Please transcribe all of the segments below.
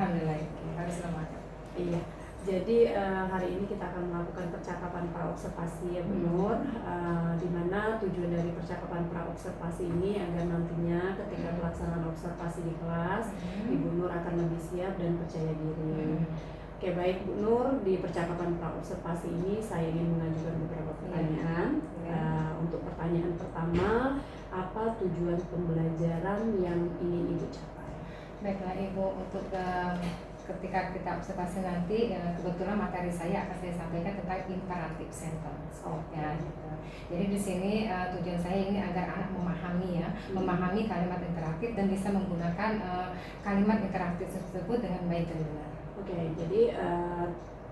Alhamdulillah, harus semangat. Iya. Jadi hari ini kita akan melakukan percakapan praobservasi ya Bu Nur, di mana tujuan dari percakapan praobservasi ini agar nantinya ketika pelaksanaan observasi di kelas, Ibu Nur akan lebih siap dan percaya diri. Oke, baik Bu Nur, di percakapan praobservasi ini saya ingin mengajukan beberapa pertanyaan. Untuk pertanyaan pertama, apa tujuan pembelajaran yang ingin Ibu capai? Baiklah Ibu, untuk ketika kita observasi nanti, kebetulan materi saya akan saya sampaikan tentang imperative sentence. Ya, gitu. Jadi di sini tujuan saya ini agar anak memahami memahami kalimat interaktif dan bisa menggunakan kalimat interaktif tersebut dengan baik dan benar. Oke, jadi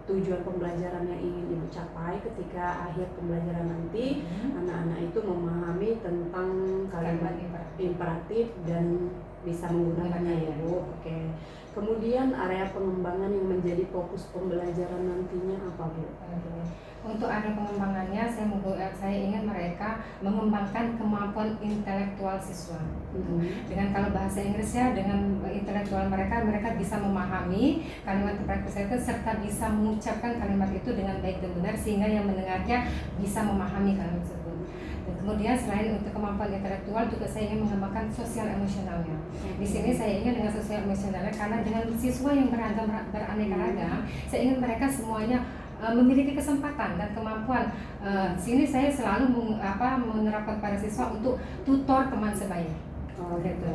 tujuan pembelajaran yang ingin Ibu capai ketika akhir pembelajaran nanti, anak-anak itu memahami tentang kalimat imperatif dan bisa menggunakannya ya Bu. Oke. Kemudian area pengembangan yang menjadi fokus pembelajaran nantinya apa Bu? Untuk area pengembangannya saya ingin mereka mengembangkan kemampuan intelektual siswa. Dengan kalau bahasa Inggrisnya, dengan intelektual mereka bisa memahami kalimat imperatif serta bisa mengucapkan kalimat itu dengan baik dan benar sehingga yang mendengarnya bisa memahami kalimat tersebut. Dan kemudian selain untuk kemampuan intelektual juga saya ingin mengembangkan sosial emosionalnya. Di sini saya ingin dengan sosial emosionalnya karena dengan siswa yang beragam beraneka ragam, saya ingin mereka semuanya memiliki kesempatan dan kemampuan. Sini saya selalu menerapkan pada siswa untuk tutor teman sebaya. Gitu.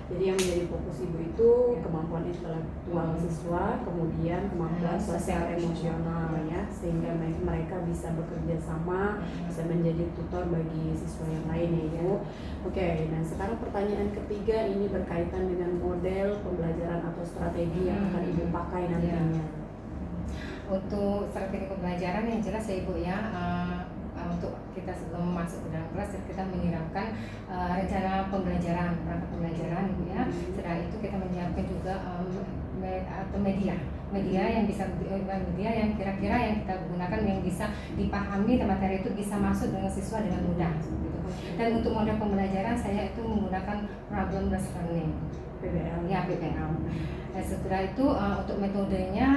Jadi yang menjadi fokus Ibu itu kemampuan intelektual siswa, kemudian kemampuan sosial emosional ya, sehingga mereka bisa bekerja sama, bisa menjadi tutor bagi siswa yang lain ya Ibu. Oke, nah sekarang pertanyaan ketiga ini berkaitan dengan model pembelajaran atau strategi yang akan Ibu pakai nantinya. Untuk strategi pembelajaran yang jelas ya Ibu ya, untuk kita sebelum masuk ke dalam kelas kita menyiapkan rencana pembelajaran, perangkat pembelajaran Ibu ya. Setelah itu kita menyiapkan juga media yang bisa media yang kira-kira yang kita gunakan yang bisa dipahami dan materi itu bisa masuk dengan siswa dengan mudah. Dan untuk model pembelajaran saya itu menggunakan problem based learning. PBL. Ya, PBL. Nah, setelah itu untuk metodenya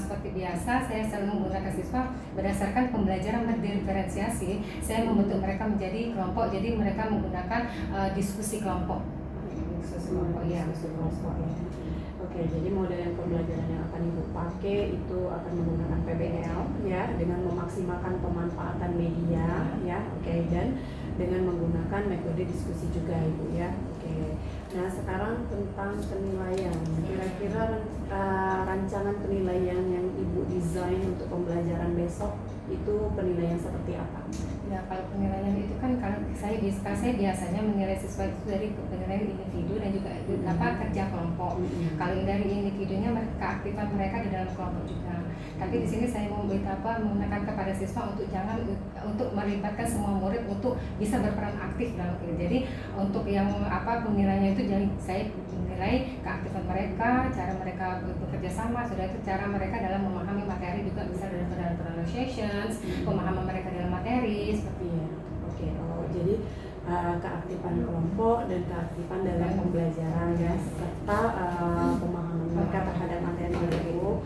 seperti biasa saya selalu menggunakan siswa berdasarkan pembelajaran berdiferensiasi. Saya membentuk mereka menjadi kelompok, jadi mereka menggunakan diskusi kelompok. Diskusi kelompok ya. Oke, jadi model pembelajaran yang akan Ibu pakai itu akan menggunakan PBL ya, dengan memaksimalkan pemanfaatan media ya, oke, dan dengan menggunakan metode diskusi juga Ibu ya. Oke. Nah, sekarang tentang penilaian. Kira-kira rancangan penilaian yang Ibu desain untuk pembelajaran besok itu penilaian seperti apa? Ya, kalau penilaian itu kan kalau saya biasanya menilai siswa itu dari penilaian individu dan juga kerja kelompok. Kalau dari individunya keaktifan mereka di dalam kelompok juga. Tapi di sini saya mau menekan kepada siswa untuk jangan untuk melibatkan semua murid untuk bisa berperan aktif dalam itu. Jadi untuk yang penilaiannya itu jadi saya menilai keaktifan mereka, cara mereka bekerja sama, sudah itu cara mereka dalam memahami materi juga bisa dalam pronunciations, pemahaman mereka dalam materi seperti itu. Oke, jadi keaktifan kelompok dan keaktifan dalam pembelajaran ya, serta pemahaman mereka terhadap materi itu.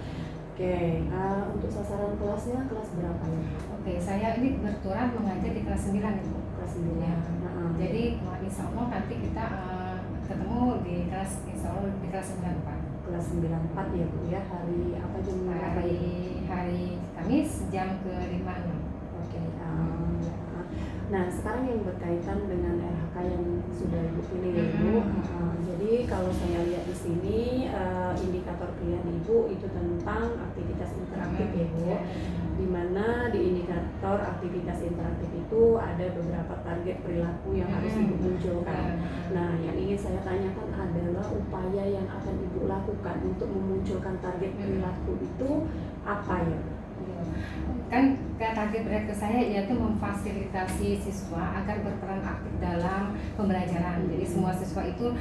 Oke, untuk sasaran kelasnya kelas berapa ya? Oke, saya ini kebetulan mengajar di kelas 9 Ibu. Kelas 9. Ya. Jadi insya Allah nanti kita ketemu di kelas insya Allah di kelas 94. Kelas 94 ya Bu ya, hari apa jam berapa? Hari Kamis jam ke-5. Oke. Nah, sekarang yang berkaitan dengan RHK yang sudah Ibu pilih ya Bu. Jadi kalau saya lihat di sini indikator pilihan Ibu itu tentang aktivitas interaktif ya Bu. Di mana di indikator aktivitas interaktif itu ada beberapa target perilaku yang harus Ibu munculkan. Nah, yang ingin saya tanyakan adalah upaya yang akan Ibu lakukan untuk memunculkan target perilaku itu apa ya? Kan target perilaku saya yaitu memfasilitasi siswa agar berperan aktif dalam pembelajaran. Jadi semua siswa itu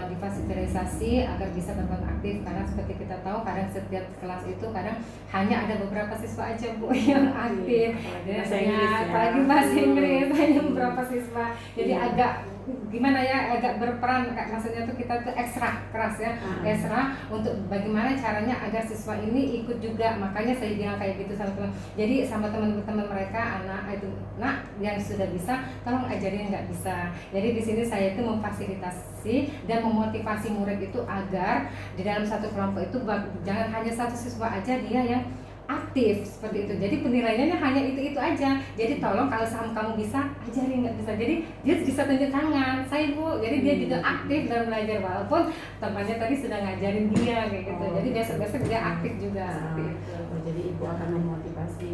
difasilitasi agar bisa berperan aktif karena seperti kita tahu kadang setiap kelas itu kadang hanya ada beberapa siswa aja Bu yang aktif. Apalagi bahasa Inggris hanya beberapa siswa. Jadi agak gimana ya, agak berperan, maksudnya tuh kita tuh ekstra keras ya, ekstra untuk bagaimana caranya agar siswa ini ikut juga. Makanya saya bilang kayak gitu sama teman. Jadi sama teman-teman mereka, anak itu, nak yang sudah bisa, tolong ajarin yang nggak bisa. Jadi di sini saya itu memfasilitasi dan memotivasi murid itu agar di dalam satu kelompok itu jangan hanya satu siswa aja dia yang aktif seperti itu. Jadi penilaiannya hanya itu aja. Jadi tolong kalau kamu bisa, ajarin, nggak bisa. Jadi dia bisa tunjuk tangan, saya Bu. Jadi dia juga aktif dalam belajar walaupun temannya tadi sudah ngajarin dia kayak gitu. Jadi besok-besok dia aktif juga seperti itu. Jadi ibu akan memotivasi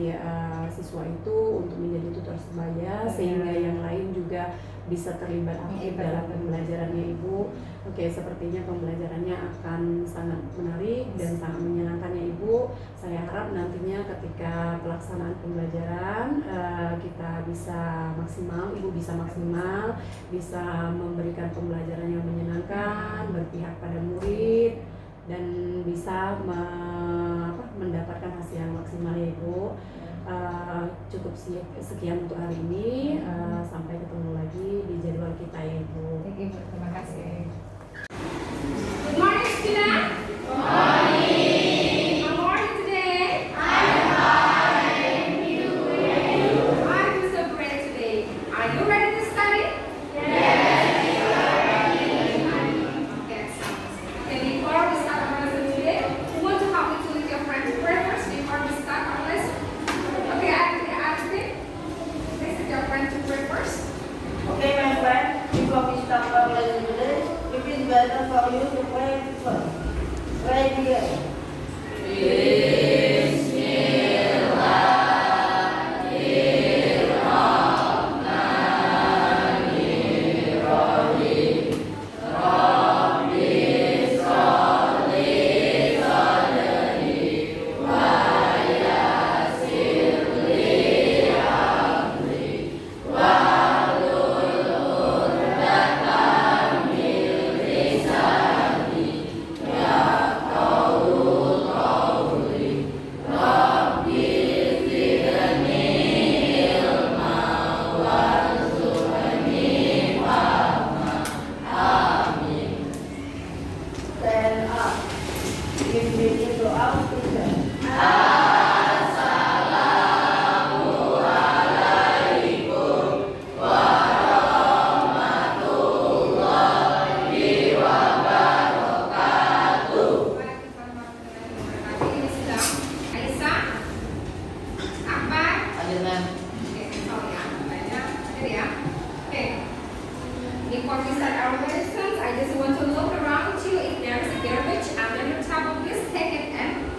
siswa itu untuk menjadi tutor sebaya sehingga yang lain juga bisa terlibat aktif dalam pembelajarannya ibu. Oke, sepertinya pembelajarannya akan sangat menarik dan sangat menyenangkan ya ibu. Saya harap nantinya ketika pelaksanaan pembelajaran kita bisa maksimal, ibu bisa maksimal, bisa memberikan pembelajaran yang menyenangkan, berpihak pada murid, dan bisa mendapatkan hasil yang maksimal ya ibu. Cukup sekian untuk hari ini. Sampai ketemu lagi di jadwal kita ya ibu. Terima kasih. Good morning, student. Good morning. How are you today? I'm fine. I'm so great today. Are you ready to study? Yes, we are ready. Okay, excellent. Okay, before we start our lesson today, we want to help you to lead your friends to pray first before we start our lesson. Okay, I think. Please lead your friend to pray first. Okay, my friend, before we start our lesson today, it is better for you to pray first. Pray together. Stand up. Give me into our teacher. Ini sedang. Aisyah. Akbar. Ada ma'am. Okay, sorry ya, banyak. Jadi ya. Okay. Before we start our lessons, I just want to look around you. If there is a garbage under your table, please take it and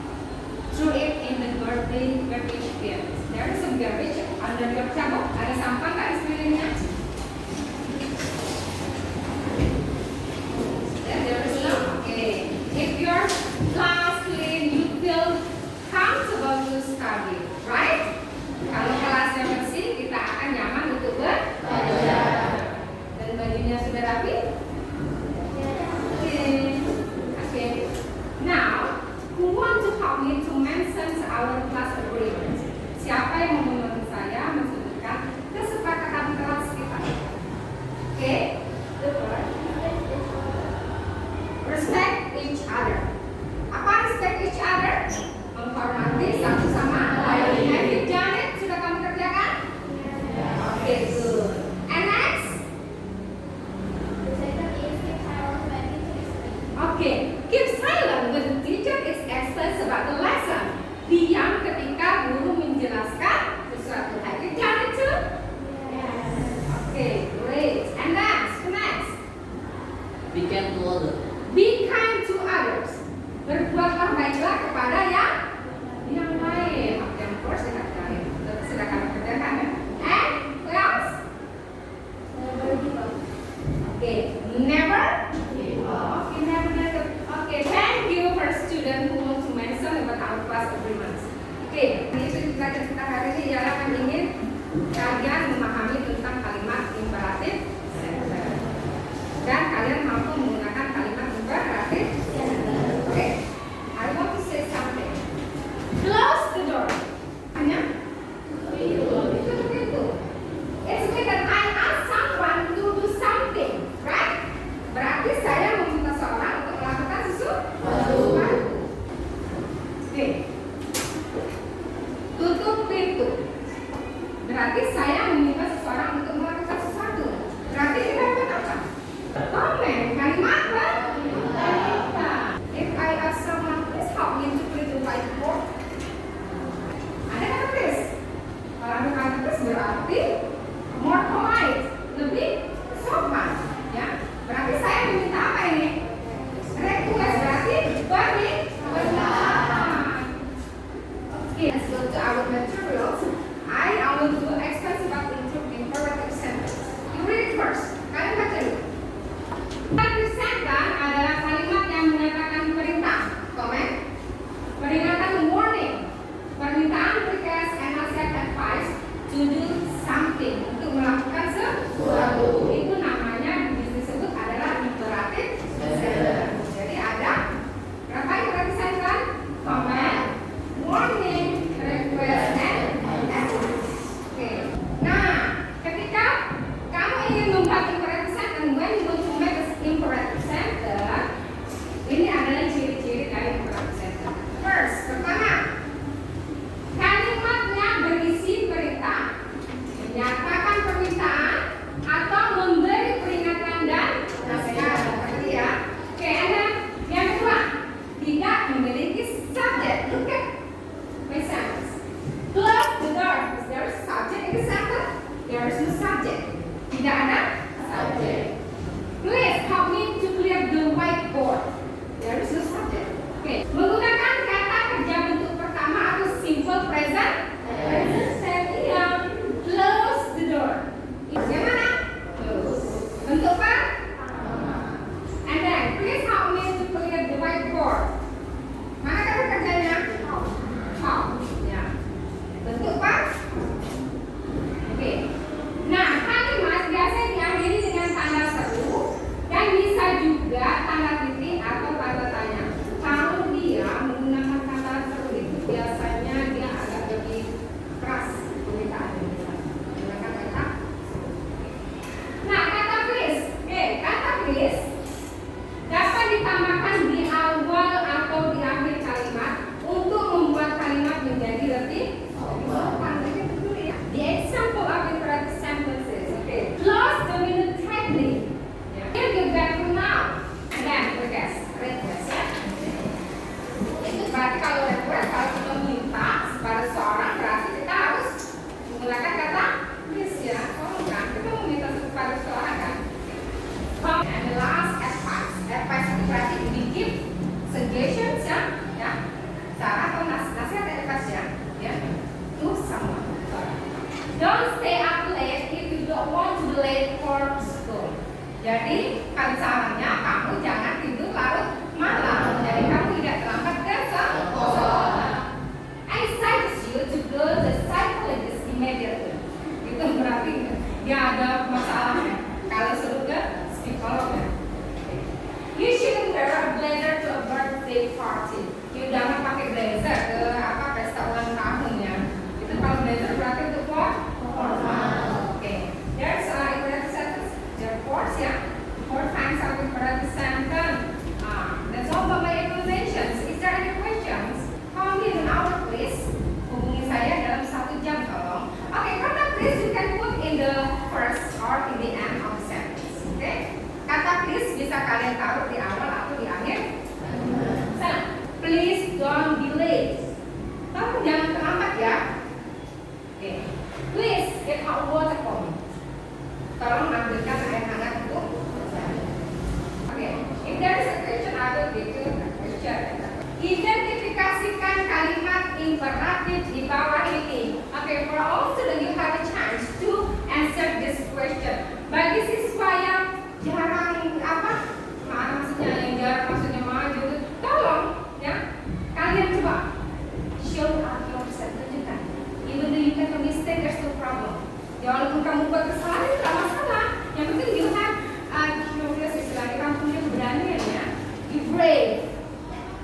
throw it in the garbage bin. There is some garbage under your table. Ada sampah nggak di sekelilingnya? There is no. Okay. If your class clean, you feel comfortable to study, right? Kalau kelasnya bersih, kita akan nyaman untuk belajar. Dan bajunya sudah rapi? Okay. Now, who want to help me to mention our class agreement? Siapa yang mau membantu saya menyebutkan kesepakatan kelas kita? Okay? The first. Respect each other. Apa respect each other? Menghormati satu sama lain. Have you done it? Sudah kamu kerjakan? Okay, good. And next? Okay, keep silent when the teacher is explains about the lesson. Diam ketika guru menjelaskan sesuatu. Have you done it too? Okay, great. And next? Be kind to others. Be kind to others. Berbuatlah baiklah kepada yang lain. Of course, sudah kami kerjakan ya. And what else? Okay, never. Okay, never. Okay, thank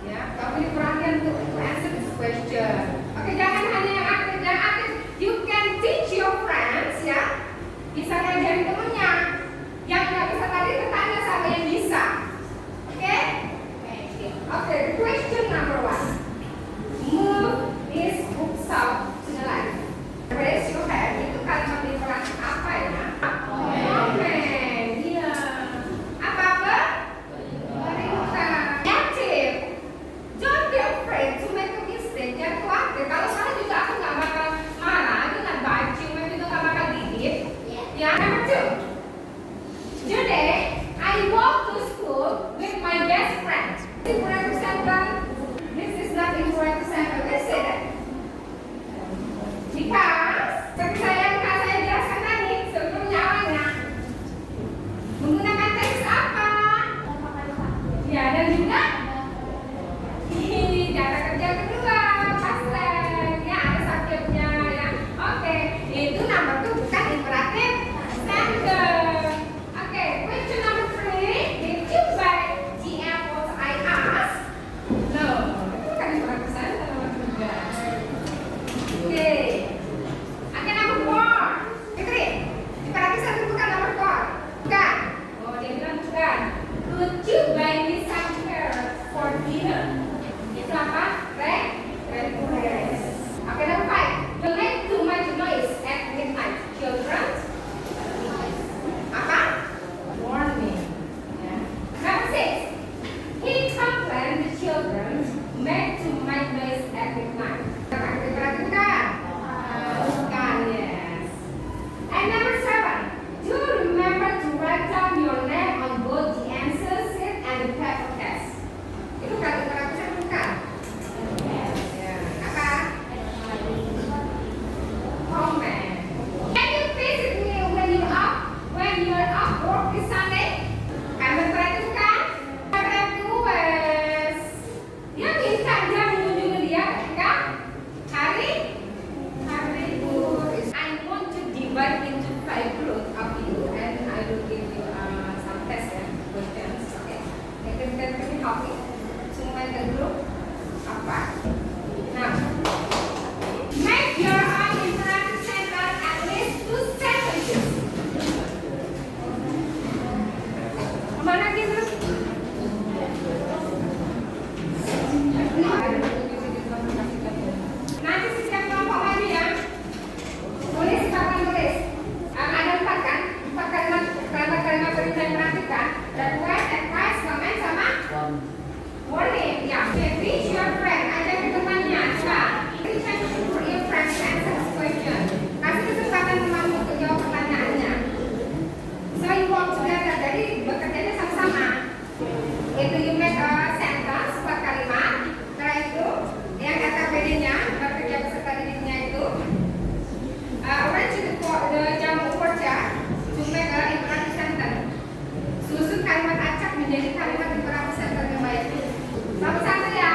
Ya, kamu ini perhatian untuk answer this question. Oke, jangan hanya yang aktif, you can teach your friends ya. Bisa ngajarin temennya. Yang nggak bisa tadi bertanya sama yang bisa. Oke? Oke, question number 1. Move this book south to the left. Raise your hand. Itu kalimat literasi apa ya? Momen. Iya. Apa-apa? Perintah. Active. Don't be afraid to make a mistake. Jangan khawatir. Kalau salah juga aku nggak bakal marah, aku nggak baju, juga nggak bakal gigit. Ya, number 2. Today, I walk to school with my best friend. Incorrect sentence. This is not incorrect sentence. Let's say that. Because, seperti saya jelaskan tadi sebelumnya awalnya, menggunakan teks apa? Ya, dan juga kata kerja kedua, past tense. Ya, ada subjeknya ya. Oke, itu number 2 bukan imperatif sentence. Oke, question number 3. Did you buy the apples I asked? No, itu bukan imperatif sentence nomor 3. Oke. Oke, number 4. Fitri, imperatif sentence bukan nomor 4. Bukan. Oh, dia bilang bukan. Could you buy me some carrots for dinner? Itu apa? Request. Oke, number 5. Donate too much noise at midnight. Children? Apa? Warning. Ya. Number 6. He complained the children make too much noise at midnight. Perhatikan. Bukan, yes. And number 7. Do remember to write down your name on both the answer sheet and the paper test. Itu kata perhatikan bukan? Ya. Apa? Comment. Can you visit me when you're off work this Sunday? Kamu perhatikan? Request. Dia minta dia mengunjungi dia ketika hari libur. I want to divide into 5 groups of you and I will give you some test ya, questions. Okay. Yang kita copy. Semua yang grup apa? Nah, make your own interactive sentence at least 2 sentences. Kemana gitu? Nanti setiap kelompok lagi ya. Tulis silakan tulis. Ada 4 kan? 4 kalimat perintah yang perhatikan. Request, advice, comment sama warning. Ya, teach your friend. Ajar temannya. Coba. Teach your friend to answer this question. Kasih kesempatan temanmu untuk jawab pertanyaannya. So you work together. Jadi bekerjanya sama-sama. Itu you make a sentence, 4 kalimat. Setelah itu yang KKPD-nya, bekerja beserta didiknya itu arrange the jamu kerja to make a imperative sentence. Susun kalimat acak menjadi kalimat imperative sentence yang baik. Satu-satu ya.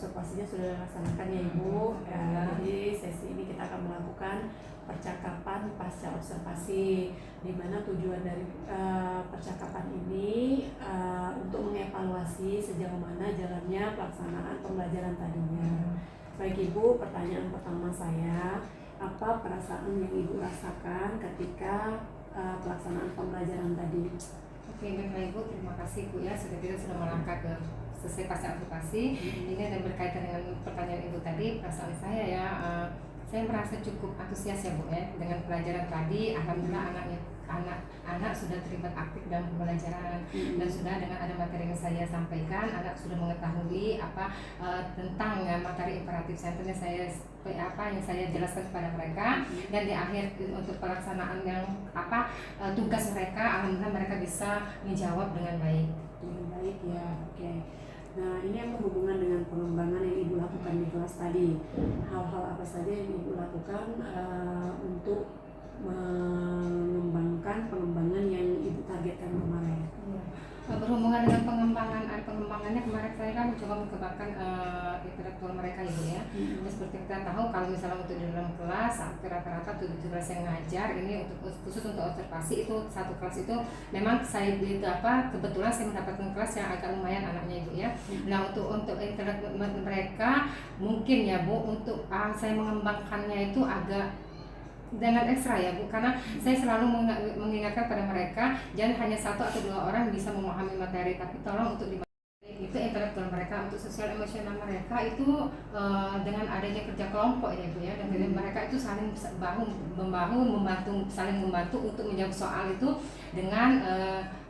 observasinya sudah dilaksanakan ya Ibu. Jadi sesi ini kita akan melakukan percakapan pasca observasi, di mana tujuan dari percakapan ini untuk mengevaluasi sejauh mana jalannya pelaksanaan pembelajaran tadinya. Baik Ibu, pertanyaan pertama saya, apa perasaan yang Ibu rasakan ketika pelaksanaan pembelajaran tadi? Oke, baiklah Ibu, terima kasih Bu ya, kita sudah melangkah ke selesai pasca aplikasi. Ini dan berkaitan dengan pertanyaan Ibu tadi, perasaan saya ya, saya merasa cukup antusias ya Bu ya dengan pelajaran tadi. Alhamdulillah anak sudah terlibat aktif dalam pembelajaran dan sudah dengan ada materi yang saya sampaikan, anak sudah mengetahui tentang materi imperatif sentennya yang saya jelaskan kepada mereka, dan di akhir untuk pelaksanaan yang tugas mereka, alhamdulillah mereka bisa menjawab dengan baik. Dengan baik ya, oke. Nah, ini yang berhubungan dengan pengembangan yang Ibu lakukan di kelas tadi. Hal-hal apa saja yang Ibu lakukan untuk mengembangkan pengembangan yang Ibu targetkan kemarin? Berhubungan dengan pengembangannya kemarin saya kan mencoba mengembangkan intelektual mereka Ibu ya. Seperti kita tahu kalau misalnya untuk di dalam kelas rata-rata 17 yang ngajar, ini khusus untuk observasi itu satu kelas itu memang saya kebetulan saya mendapatkan kelas yang agak lumayan anaknya Ibu ya. Nah untuk intelektual mereka mungkin ya Bu, untuk saya mengembangkannya itu agak dengan ekstra ya Bu, karena saya selalu mengingatkan pada mereka jangan hanya satu atau dua orang bisa memahami materi, tapi tolong untuk itu intelektual mereka, untuk sosial emosional mereka itu dengan adanya kerja kelompok ya Bu ya, dan mereka itu saling saling membantu untuk menjawab soal itu dengan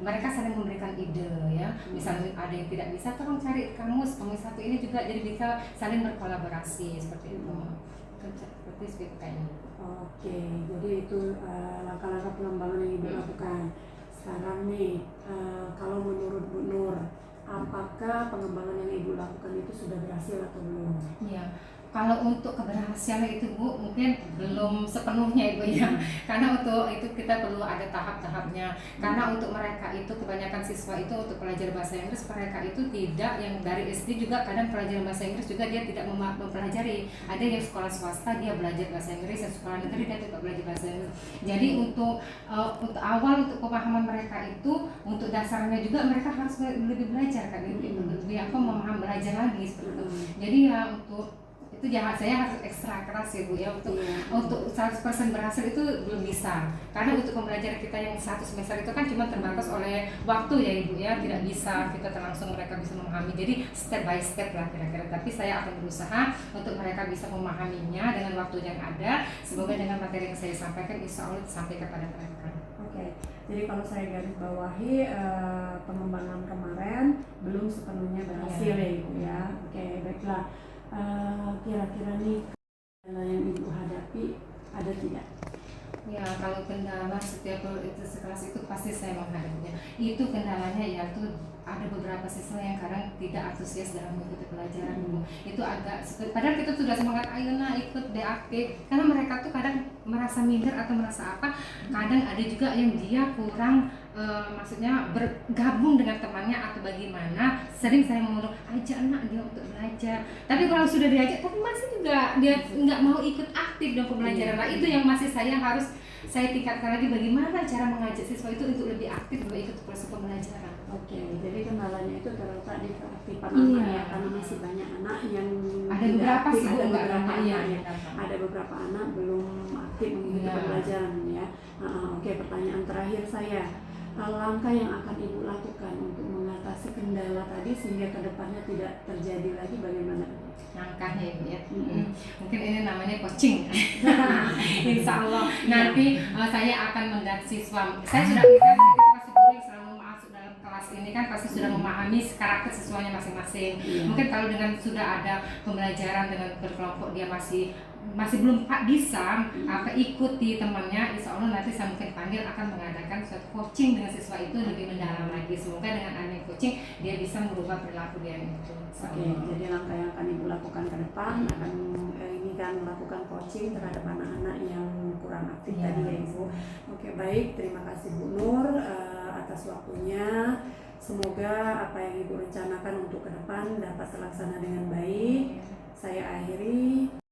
mereka saling memberikan ide ya. Misalnya ada yang tidak bisa, tolong cari kamus satu ini juga, jadi bisa saling berkolaborasi seperti itu. Seperti kayaknya. Oke, jadi itu langkah-langkah pengembangan yang Ibu lakukan. Sekarang nih, kalau menurut Bu Nur, apakah pengembangan yang Ibu lakukan itu sudah berhasil atau belum? Iya, kalau untuk keberhasilan itu Bu mungkin belum sepenuhnya Ibu ya, karena untuk itu kita perlu ada tahap-tahapnya. Karena untuk mereka itu kebanyakan siswa itu untuk pelajar bahasa Inggris, mereka itu tidak yang dari SD juga kadang pelajar bahasa Inggris juga dia tidak mempelajari. Ada yang sekolah swasta dia belajar bahasa Inggris, yang sekolah negeri dia tidak belajar bahasa Inggris. Jadi untuk awal untuk pemahaman mereka itu untuk dasarnya juga mereka harus lebih belajar kan, lebih memahami belajar lagi seperti itu. Jadi ya untuk itu saya harus ekstra keras ya Bu ya, untuk 100% berhasil itu belum bisa, karena untuk pembelajaran kita yang satu semester itu kan cuma terbatas oleh waktu ya Ibu ya, tidak bisa kita langsung mereka bisa memahami, jadi step by step lah kira-kira. Tapi saya akan berusaha untuk mereka bisa memahaminya dengan waktu yang ada, semoga dengan materi yang saya sampaikan insya Allah sampai kepada mereka. Oke, jadi kalau saya garis bawahi pengembangan kemarin belum sepenuhnya berhasil ya Ibu ya. Oke, baiklah. Kira-kira nih kendala yang Ibu hadapi ada tidak? Ya, kalau kendala setiap itu sekelas itu pasti saya menghadapinya. Itu kendalanya yaitu ada beberapa siswa yang kadang tidak antusias dalam mengikuti pelajaran Bu. Itu agak, padahal kita sudah semangat, ayo nah ikut deh aktif, karena mereka tuh kadang merasa minder atau merasa apa. Kadang ada juga yang dia kurang maksudnya bergabung dengan temannya atau bagaimana. Sering saya ngomong, ajak anak dia untuk belajar, tapi kalau sudah diajak tapi masih juga dia nggak mau ikut aktif dalam pembelajaran. Nah itu yang masih saya tingkatkan lagi, bagaimana cara mengajak siswa itu untuk lebih aktif dalam ikut proses pembelajaran. Oke, jadi kendalanya itu terletak di keaktifan anak ya, karena masih banyak anak yang ada beberapa aktif, sih Bu, ada beberapa anak belum aktif mengikuti pembelajaran ya. Oke, pertanyaan terakhir saya, langkah yang akan Ibu lakukan untuk mengatasi kendala tadi sehingga kedepannya tidak terjadi lagi bagaimana? Langkahnya Ibu ya, mungkin ini namanya coaching. Insya Allah nanti saya akan mengganti siswa. Saya sudah bilang pasti guru yang selalu masuk dalam kelas ini kan pasti sudah memahami karakter siswanya masing-masing. Mungkin kalau dengan sudah ada pembelajaran dengan berkelompok dia masih belum bisa ikuti temannya, insya Allah nanti saya mungkin panggil akan mengadakan suatu coaching dengan siswa itu lebih mendalam lagi. Semoga dengan adanya coaching dia bisa merubah perilaku dia itu. Oke, jadi langkah yang akan Ibu lakukan ke depan akan melakukan coaching terhadap anak-anak yang kurang aktif tadi ya Ibu. Oke, baik, terima kasih Bu Nur atas waktunya. Semoga apa yang Ibu rencanakan untuk ke depan dapat terlaksana dengan baik. Saya akhiri.